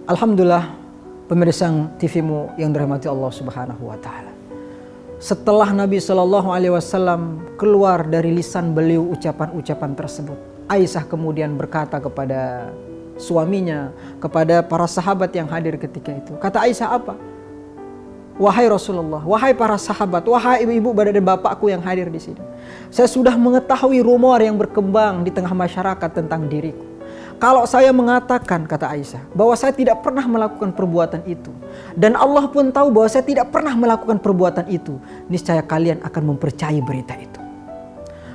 Alhamdulillah, pemirsa TV-mu yang dirahmati Allah Subhanahu wa taala. Setelah Nabi Shallallahu alaihi wasallam keluar dari lisan beliau ucapan-ucapan tersebut, Aisyah kemudian berkata kepada suaminya, kepada para sahabat yang hadir ketika itu. Kata Aisyah apa? Wahai Rasulullah, wahai para sahabat, wahai ibu-ibu dan bapakku yang hadir di sini. Saya sudah mengetahui rumor yang berkembang di tengah masyarakat tentang diriku. Kalau saya mengatakan, kata Aisyah, bahwa saya tidak pernah melakukan perbuatan itu, dan Allah pun tahu bahwa saya tidak pernah melakukan perbuatan itu, niscaya kalian akan mempercayai berita itu.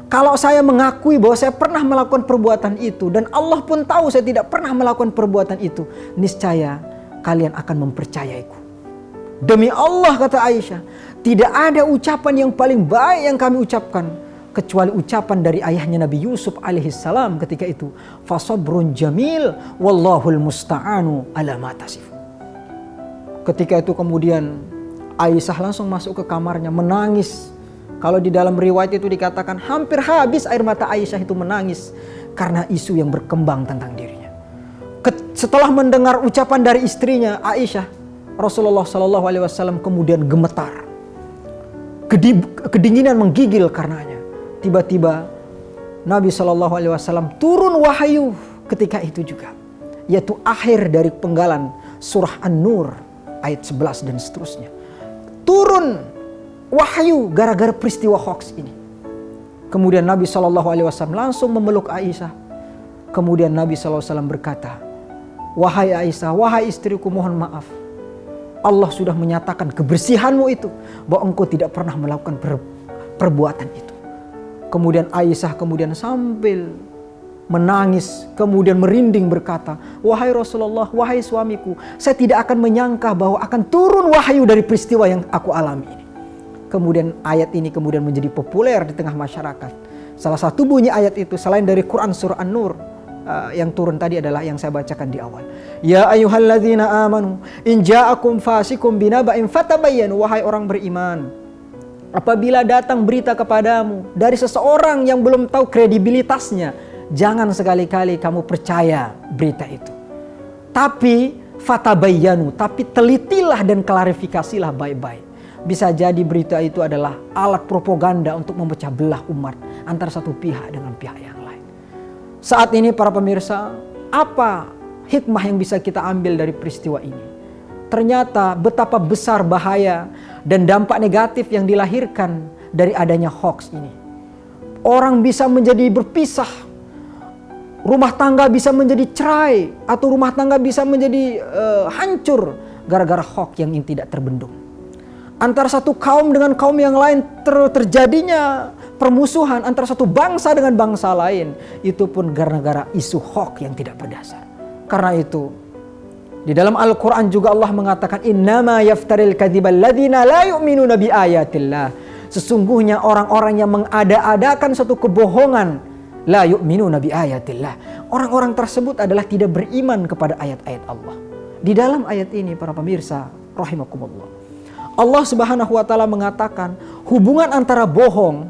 Kalau saya mengakui bahwa saya pernah melakukan perbuatan itu, dan Allah pun tahu saya tidak pernah melakukan perbuatan itu, niscaya kalian akan mempercayaiku. Demi Allah, kata Aisyah, tidak ada ucapan yang paling baik yang kami ucapkan kecuali ucapan dari ayahnya Nabi Yusuf alaihissalam ketika itu, fasabrun jamil wallahul musta'anu ala ma tasifun. Ketika itu kemudian Aisyah langsung masuk ke kamarnya menangis. Kalau di dalam riwayat itu dikatakan hampir habis air mata Aisyah itu menangis karena isu yang berkembang tentang dirinya. Setelah mendengar ucapan dari istrinya Aisyah, Rasulullah Shallallahu alaihi wasallam kemudian gemetar. Kedinginan menggigil karenanya. Tiba-tiba Nabi Shallallahu alaihi wasallam turun wahyu ketika itu juga, yaitu akhir dari penggalan surah An-Nur ayat 11 dan seterusnya. Turun wahyu gara-gara peristiwa hoax ini. Kemudian Nabi Shallallahu alaihi wasallam langsung memeluk Aisyah. Kemudian Nabi Shallallahu alaihi wasallam berkata, wahai Aisyah, wahai istriku, mohon maaf. Allah sudah menyatakan kebersihanmu itu, bahwa engkau tidak pernah melakukan perbuatan itu. Kemudian Aisyah kemudian sambil menangis, kemudian merinding berkata, wahai Rasulullah, wahai suamiku, saya tidak akan menyangka bahwa akan turun wahyu dari peristiwa yang aku alami ini. Kemudian ayat ini kemudian menjadi populer di tengah masyarakat. Salah satu bunyi ayat itu selain dari Quran surah An-Nur yang turun tadi adalah yang saya bacakan di awal. Ya ayyuhalladzina amanu in ja'akum fasikum binaba'in fatabayyanu, wahai orang beriman, apabila datang berita kepadamu dari seseorang yang belum tahu kredibilitasnya, jangan sekali-kali kamu percaya berita itu. Tapi fatabayyanu, tapi telitilah dan klarifikasilah baik-baik. Bisa jadi berita itu adalah alat propaganda untuk memecah belah umat antara satu pihak dengan pihak yang lain. Saat ini para pemirsa, apa hikmah yang bisa kita ambil dari peristiwa ini? Ternyata betapa besar bahaya dan dampak negatif yang dilahirkan dari adanya hoax ini. Orang bisa menjadi berpisah, rumah tangga bisa menjadi cerai, atau rumah tangga bisa menjadi hancur gara-gara hoax yang tidak terbendung. Antara satu kaum dengan kaum yang lain terjadinya permusuhan antara satu bangsa dengan bangsa lain, itu pun gara-gara isu hoax yang tidak berdasar. Karena itu di dalam Al-Quran juga Allah mengatakan, innama yaftaril kadhibal ladzina la yu'minuna bi ayatillah. Sesungguhnya orang-orang yang mengada-adakan satu kebohongan, la yu'minuna bi ayatillah, orang-orang tersebut adalah tidak beriman kepada ayat-ayat Allah. Di dalam ayat ini para pemirsa rahimakumullah, Allah Subhanahu wa taala mengatakan hubungan antara bohong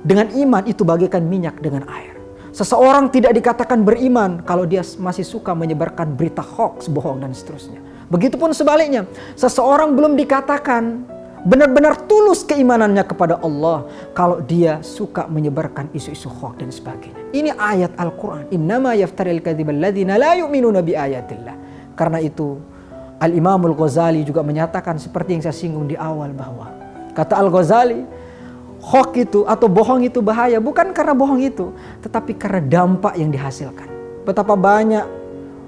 dengan iman itu bagaikan minyak dengan air. Seseorang tidak dikatakan beriman kalau dia masih suka menyebarkan berita hoax, bohong dan seterusnya. Begitupun sebaliknya, seseorang belum dikatakan benar-benar tulus keimanannya kepada Allah kalau dia suka menyebarkan isu-isu hoax dan sebagainya. Ini ayat Al-Quran. Innama yaftaril kadzibal ladzina la yu'minuna bi ayatillah. Karena itu Al-Imam Al-Ghazali juga menyatakan seperti yang saya singgung di awal, bahwa kata Al-Ghazali, hoax itu atau bohong itu bahaya bukan karena bohong itu, tetapi karena dampak yang dihasilkan. Betapa banyak,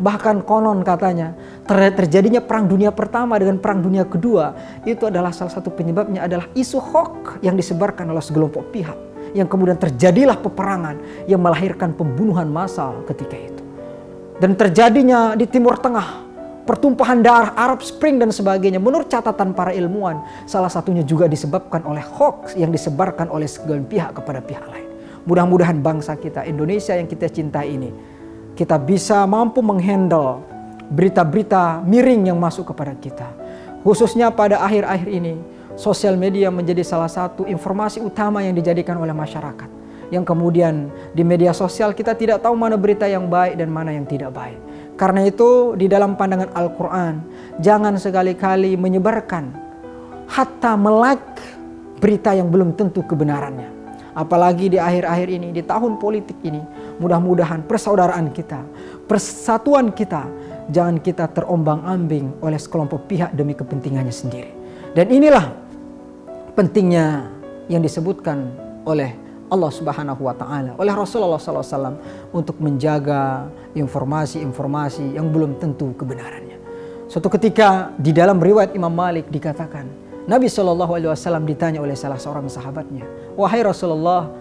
bahkan konon katanya terjadinya perang dunia pertama dengan perang dunia kedua, itu adalah salah satu penyebabnya adalah isu hoax yang disebarkan oleh segelompok pihak, yang kemudian terjadilah peperangan yang melahirkan pembunuhan massal ketika itu. Dan terjadinya di Timur Tengah pertumpahan darah, Arab Spring dan sebagainya, menurut catatan para ilmuwan, salah satunya juga disebabkan oleh hoax yang disebarkan oleh segelintir pihak kepada pihak lain. Mudah-mudahan bangsa kita, Indonesia yang kita cintai ini, kita bisa mampu menghandle berita-berita miring yang masuk kepada kita. Khususnya pada akhir-akhir ini, sosial media menjadi salah satu informasi utama yang dijadikan oleh masyarakat. Yang kemudian di media sosial kita tidak tahu mana berita yang baik dan mana yang tidak baik. Karena itu di dalam pandangan Al-Quran, jangan sekali-kali menyebarkan hatta melak berita yang belum tentu kebenarannya. Apalagi di akhir-akhir ini, di tahun politik ini, mudah-mudahan persaudaraan kita, persatuan kita, jangan kita terombang-ambing oleh sekelompok pihak demi kepentingannya sendiri. Dan inilah pentingnya yang disebutkan oleh Allah Subhanahu wa Ta'ala, oleh Rasulullah SAW untuk menjaga informasi-informasi yang belum tentu kebenarannya. Suatu ketika di dalam riwayat Imam Malik dikatakan, Nabi SAW ditanya oleh salah seorang sahabatnya, "Wahai Rasulullah,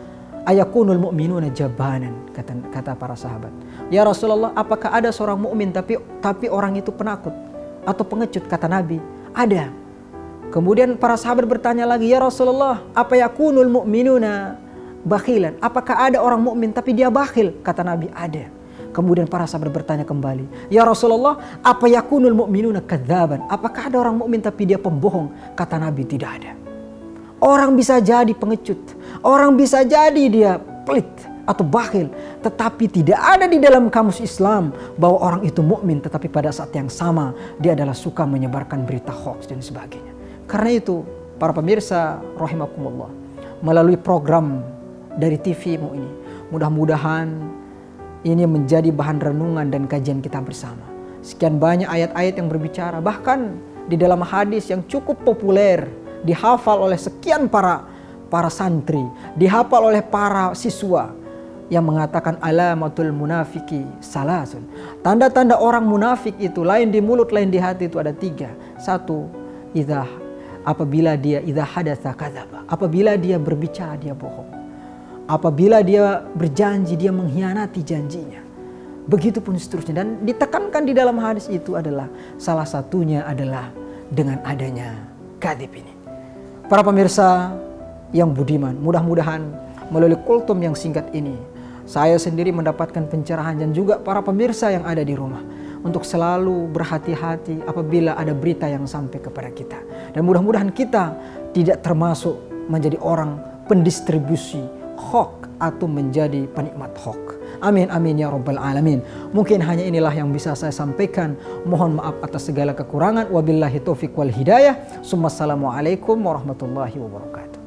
ayakunul mu'minuna jabanan?" Kata para sahabat, "Ya Rasulullah, apakah ada seorang mukmin tapi orang itu penakut atau pengecut?" Kata Nabi, "Ada." Kemudian para sahabat bertanya lagi, "Ya Rasulullah, apa yakunul mu'minuna bakhilan? Apakah ada orang mukmin tapi dia bakhil?" Kata Nabi, "Ada." Kemudian para sahabat bertanya kembali, "Ya Rasulullah, apa yakunul mu'minuna kadzaban? Apakah ada orang mukmin tapi dia pembohong?" Kata Nabi, "Tidak ada." Orang bisa jadi pengecut, orang bisa jadi dia pelit atau bakhil, tetapi tidak ada di dalam kamus Islam bahwa orang itu mukmin tetapi pada saat yang sama dia adalah suka menyebarkan berita hoax dan sebagainya. Karena itu, para pemirsa rahimakumullah, melalui program dari TV-mu ini, mudah-mudahan ini menjadi bahan renungan dan kajian kita bersama. Sekian banyak ayat-ayat yang berbicara, bahkan di dalam hadis yang cukup populer, dihafal oleh sekian para santri, dihafal oleh para siswa, yang mengatakan alamatul munafiki salasun. Tanda-tanda orang munafik itu lain di mulut, lain di hati, itu ada 3. 1, apabila dia idza hadatsa kadzaba. Apabila dia berbicara dia bohong. Apabila dia berjanji dia mengkhianati janjinya. Begitupun seterusnya. Dan ditekankan di dalam hadis itu adalah salah satunya adalah dengan adanya kadzib ini. Para pemirsa yang budiman, mudah-mudahan melalui kultum yang singkat ini saya sendiri mendapatkan pencerahan, dan juga para pemirsa yang ada di rumah, untuk selalu berhati-hati apabila ada berita yang sampai kepada kita. Dan mudah-mudahan kita tidak termasuk menjadi orang pendistribusi hoax atau menjadi penikmat hoax. Amin amin ya rabbal alamin. Mungkin hanya inilah yang bisa saya sampaikan. Mohon maaf atas segala kekurangan. Wabillahi taufiq wal hidayah. Assalamualaikum warahmatullahi wabarakatuh.